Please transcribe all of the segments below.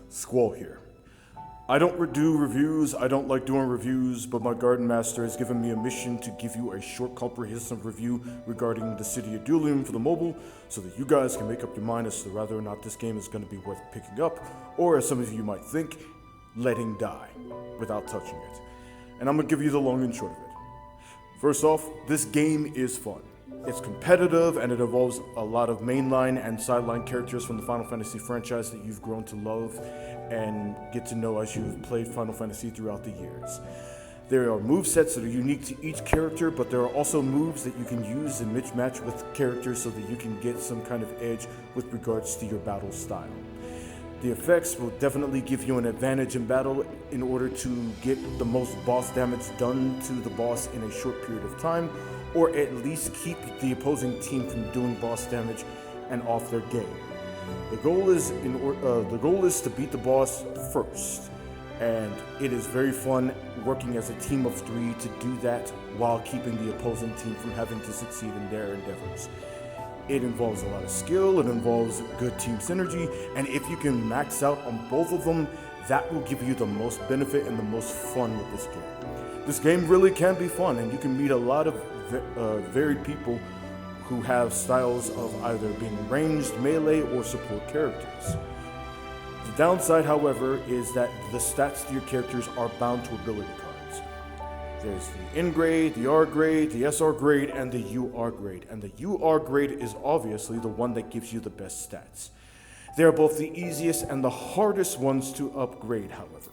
Squall here. I don't do reviews, I don't like doing reviews, but my Garden Master has given me a mission to give you a short comprehensive review regarding Dissidia Duellum for the mobile, so that you guys can make up your mind as to whether or not this game is going to be worth picking up, or as some of you might think, letting die, without touching it. And I'm going to give you the long and short of it. First off, this game is fun. It's competitive, and it involves a lot of mainline and sideline characters from the Final Fantasy franchise that you've grown to love and get to know as you've played Final Fantasy throughout the years. There are movesets that are unique to each character, but there are also moves that you can use and match with characters so that you can get some kind of edge with regards to your battle style. The effects will definitely give you an advantage in battle in order to get the most boss damage done to the boss in a short period of time, or at least keep the opposing team from doing boss damage and off their game. The goal is to beat the boss first, and it is very fun working as a team of 3 to do that while keeping the opposing team from having to succeed in their endeavors. It involves a lot of skill, it involves good team synergy, and if you can max out on both of them, that will give you the most benefit and the most fun with this game. This game really can be fun, and you can meet a lot of varied people who have styles of either being ranged, melee, or support characters. The downside, however, is that the stats to your characters are bound to ability cards. There's the N grade, the R grade, the SR grade, and the UR grade. And the UR grade is obviously the one that gives you the best stats. They are both the easiest and the hardest ones to upgrade, however.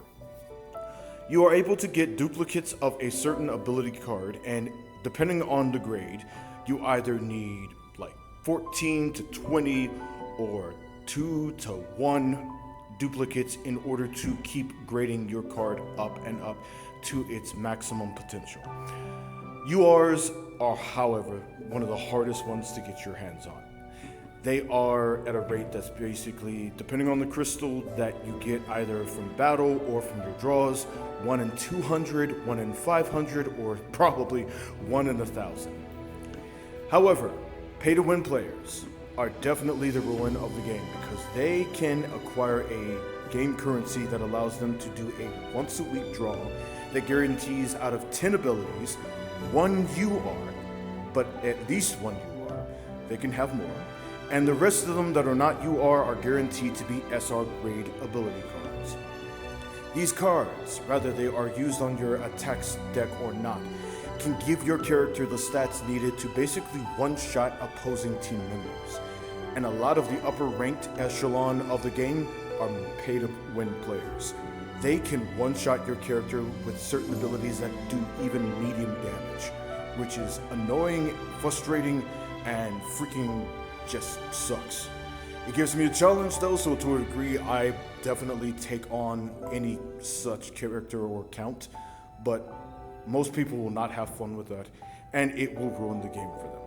You are able to get duplicates of a certain ability card, and depending on the grade, you either need like 14 to 20 or 2 to 1 duplicates in order to keep grading your card up and up to its maximum potential. URs are, however, one of the hardest ones to get your hands on. They are at a rate that's basically, depending on the crystal that you get either from battle or from your draws, 1 in 200, 1 in 500, or probably 1 in 1,000. However, pay-to-win players are definitely the ruin of the game because they can acquire a game currency that allows them to do a once-a-week draw that guarantees out of 10 abilities, 1 UR, but at least 1 UR. They can have more. And the rest of them that are not UR are guaranteed to be SR grade ability cards. These cards, whether they are used on your attacks deck or not, can give your character the stats needed to basically one-shot opposing team members. And a lot of the upper ranked echelon of the game are pay-to-win players. They can one-shot your character with certain abilities that do even medium damage, which is annoying, frustrating, and freaking just sucks. It gives me a challenge though, so to a degree I definitely take on any such character or count, but most people will not have fun with that, and it will ruin the game for them.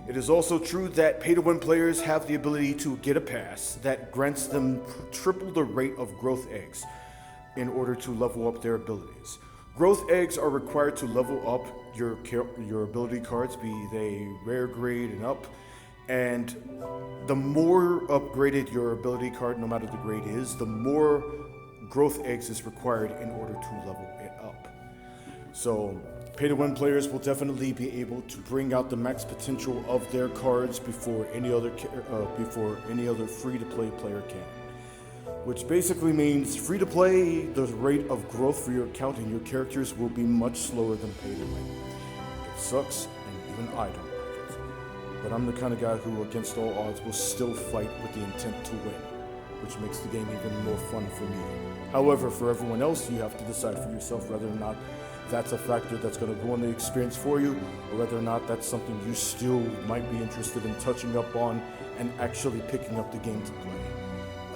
It is also true that pay-to-win players have the ability to get a pass that grants them triple the rate of growth eggs in order to level up their abilities. Growth eggs are required to level up your ability cards, be they rare grade and up, and the more upgraded your ability card, no matter the grade is, the more growth eggs is required in order to level it up. So pay-to-win players will definitely be able to bring out the max potential of their cards before any other free-to-play player can. Which basically means free-to-play, the rate of growth for your account and your characters will be much slower than pay-to-win. It sucks, and even I don't like it. But I'm the kind of guy who, against all odds, will still fight with the intent to win, which makes the game even more fun for me. However, for everyone else, you have to decide for yourself whether or not that's a factor that's going to ruin the experience for you, or whether or not that's something you still might be interested in touching up on and actually picking up the game to play.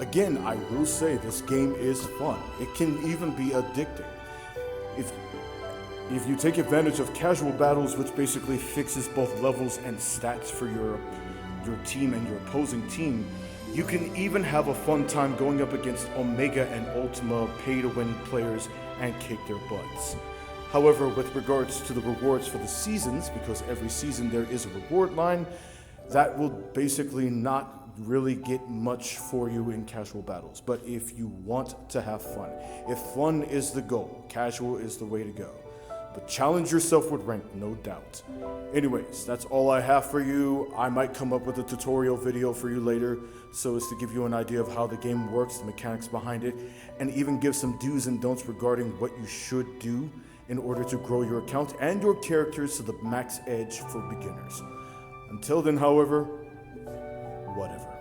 Again, I will say this game is fun. It can even be addicting. If you take advantage of casual battles, which basically fixes both levels and stats for your team and your opposing team, you can even have a fun time going up against Omega and Ultima pay-to-win players and kick their butts. However, with regards to the rewards for the seasons, because every season there is a reward line, that will basically not really get much for you in casual battles. But if you want to have fun, if fun is the goal, casual is the way to go. But challenge yourself with ranked, no doubt. Anyways, that's all I have for you. I might come up with a tutorial video for you later, so as to give you an idea of how the game works, the mechanics behind it, and even give some do's and don'ts regarding what you should do in order to grow your account and your characters to the max edge for beginners. Until then, however, whatever.